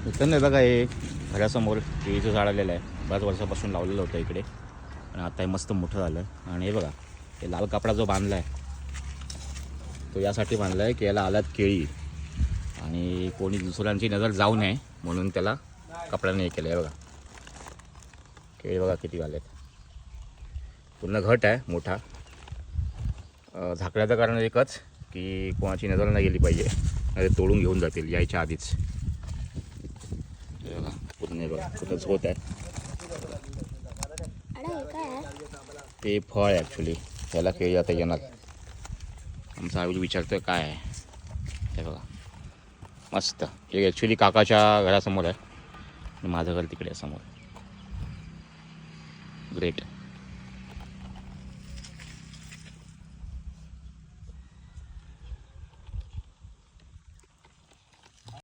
इथं नाही बघा, हे घरासमोर केळीचं झाड आलेलं आहे. बऱ्याच वर्षापासून लावलेलं होतं इकडे, आणि आता हे मस्त मोठं झालं. आणि हे बघा, हे लाल कपडा जो बांधला आहे तो यासाठी बांधला आहे की याला आल्यात केळी, आणि कोणी दुसऱ्यांची नजर जाऊ नये म्हणून त्याला कपड्याने हे केलं आहे. बघा केळी बघा किती आलेत, पूर्ण घट आहे मोठा. झाकल्याचं कारण एकच की कोणाची नजर नाही गेली पाहिजे, नाही तोडून घेऊन जातील यायच्या आधीच. बघा पूर्ण बघा कुठं झोत आहे. ते फळ आहे ॲक्च्युली, त्याला केळी आता येणार. आमचा आयुष विचारतोय काय आहे. हे बघा मस्त. हे ॲक्च्युली काकाच्या घरासमोर आहे, माझं घर तिकडे आहे समोर. ग्रेट.